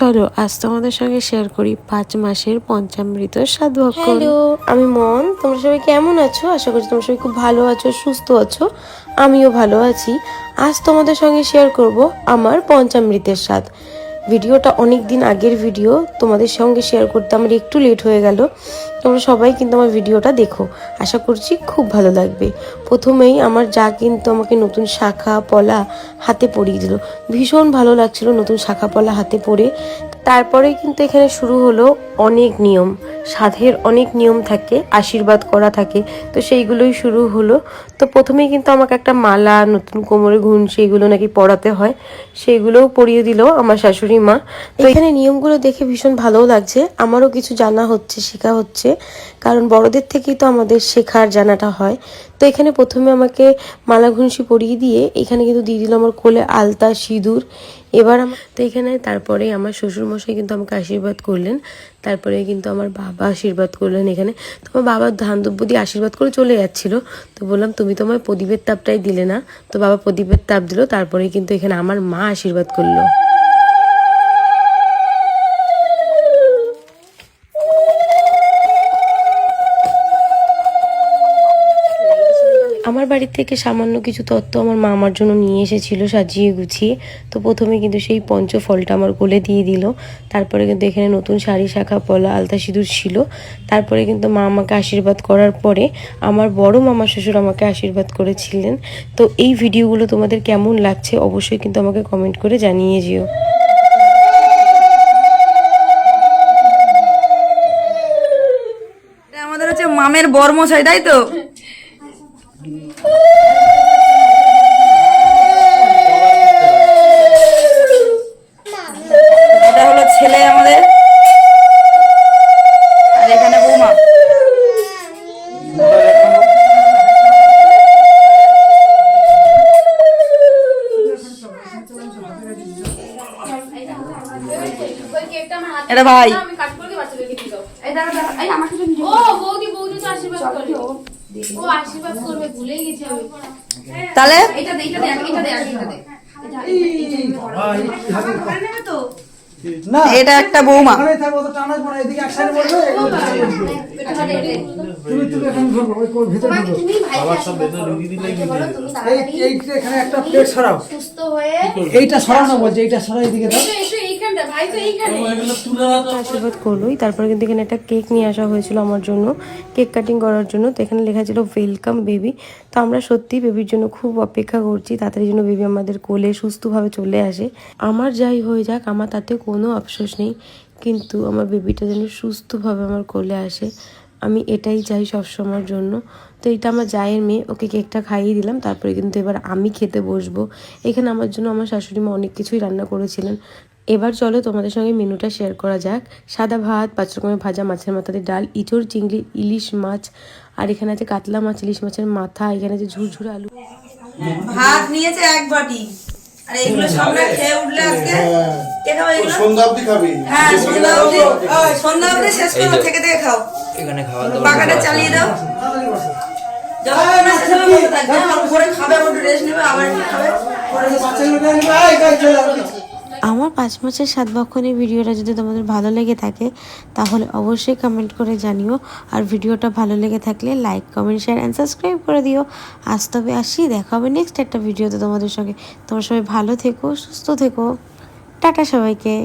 চলো আজ তোমাদের সঙ্গে শেয়ার করি 5 মাসের পঞ্চামৃত স্বাদ ভক্ষণ। হ্যালো, আমি মন। তোমরা সবাই কেমন আছো? আশা করছি তোমরা সবাই খুব ভালো আছো, সুস্থ আছো। আমিও ভালো আছি। আজ তোমাদের সঙ্গে শেয়ার করব আমার পঞ্চামৃতের স্বাদ। ভিডিওটা অনেক দিন আগের ভিডিও, তোমাদের সঙ্গে শেয়ার করতে আমার একটু লেট হয়ে গেল। তোমরা সবাই কিন্তু আমার ভিডিওটা দেখো, আশা করছি খুব ভালো লাগবে। প্রথমেই আমার যা কিন্তু আমাকে নতুন শাখা পলা হাতে পরিয়ে দিল, ভীষণ ভালো লাগছিল নতুন শাখা পলা হাতে পরে। তারপরে কিন্তু এখানে শুরু হলো অনেক নিয়ম, সাধের অনেক নিয়ম থাকে, আশীর্বাদ করা থাকে, তো সেইগুলোই শুরু হলো। তো প্রথমেই কিন্তু আমাকে একটা মালা, নতুন কোমরে ঘুনছি, এগুলো নাকি পরাতে হয়, সেইগুলোও পরিয়ে দিল আমার শাশুড়ি মা। তো এখানে নিয়মগুলো দেখে ভীষণ ভালোও লাগছে, আমারও কিছু জানা হচ্ছে, শেখা হচ্ছে, কারণ বড়দের থেকেই তো আমাদের শেখার জানাটা হয়। তো এখানে প্রথমে আমাকে মালা ঘুনসি পরিয়ে দিয়ে এখানে কিন্তু দিয়ে দিল আমার কোলে আলতা, সিঁদুর। এবার তো এখানে তারপরে আমার শ্বশুরমশাই কিন্তু আমাকে আশীর্বাদ করলেন, তারপরে কিন্তু আমার বাবা আশীর্বাদ করলেন। এখানে তো আমার বাবার ধান দুব্য দিয়ে আশীর্বাদ করে চলে যাচ্ছিল, তো বললাম তুমি তো আমার প্রদীপের তাপটাই দিলে না, তো বাবা প্রদীপের তাপ দিল। তারপরে কিন্তু এখানে আমার মা আশীর্বাদ করলো। আমার বাড়ি থেকে সামান্য কিছু তত্ত্ব আমার মা আমার জন্য নিয়ে এসেছিল সাজিয়ে গুছিয়ে। তো প্রথমে কিন্তু সেই পঞ্চফলটা আমার কোলে দিয়ে দিল। তারপরে কিন্তু এখানে নতুন শাড়ি, শাখা পলা, আলতা, সিঁদুর ছিল। তারপরে কিন্তু মা আমাকে আশীর্বাদ করার পরে আমার বড় মামা শ্বশুর আমাকে আশীর্বাদ করেছিলেন। তো এই ভিডিওগুলো তোমাদের কেমন লাগছে অবশ্যই কিন্তু আমাকে কমেন্ট করে জানিয়ে যেও। আমাদের হচ্ছে মামের বরমশাই, তাই তো? এটা হলো ছেলে আমাদের, আর এখানে বৌমা। এটা ভাই। তাহলে এটা একটা বৌমা। এইটা সরানো বলছে, এইটা সরাই দিকে দাও। আশীর্বাদ করলোই। তারপরে কিন্তু এখানে একটা কেক নিয়ে আসা হয়েছিল আমার জন্য, কেক কাটিং করার জন্য। তো এখানে লেখা ছিল ওয়েলকাম বেবি। তো আমরা সত্যি বেবির জন্য খুব অপেক্ষা করছি, তাড়াতাড়ি জন্য বেবি আমাদের কোলে সুস্থভাবে চলে আসে। আমার যাই হয়ে যাক, আমার তাতে কোনো আফসোস নেই, কিন্তু আমার বেবিটা যেন সুস্থভাবে আমার কোলে আসে, আমি এটাই চাই সবসময়ের জন্য। তো এটা আমার জায়ের মেয়ে, ওকে কেকটা খাইয়ে দিলাম। তারপরে কিন্তু এবার আমি খেতে বসবো। এখানে আমার জন্য আমার শাশুড়ি মা অনেক কিছুই রান্না করেছিলেন। এবার চলো তোমাদের সঙ্গে মেনুটা শেয়ার করা যাক। সাদা ভাত, 5 রকমের ভাজা, মাছের মাথা দিয়ে ডাল, ইঁচড়, চিংড়ি, ইলিশ মাছ, আর এখানে আছে কাতলা মাছ, ইলিশ মাছের মাথা, এখানে আছে ঝুরঝুরে আলু। ভাত নিয়েছে 1 বাটি, আর এইগুলো সবটা খেয়ে উঠলে আজকে কে খাবে এগুলো? সন্ধ্যা অবধি খাবি? হ্যাঁ, সন্ধ্যা অবধি শেষ করে থেকে খাও। এখানে খাওয়া দাওয়া পাখাটা চালিয়ে দাও, যতক্ষণ না শেষ হবে বসে থাকবে। আমার পরে খাবে, একটু রেস্ট নেবে, আবার একটু খাবে, পরে আমার 5 মাসের স্বাদ ভক্ষণের ভিডিওটা যদি তোমাদের ভালো লেগে থাকে তাহলে অবশ্যই কমেন্ট করে জানিও, আর ভিডিওটা ভালো লেগে থাকলে like, comment, share and subscribe করে দিও। আজ তবে আসি, দেখা হবে নেক্সট একটা ভিডিওতে তোমাদের সঙ্গে। তোমরা সবাই ভালো থেকো, সুস্থ থেকো, টাটা সবাইকে।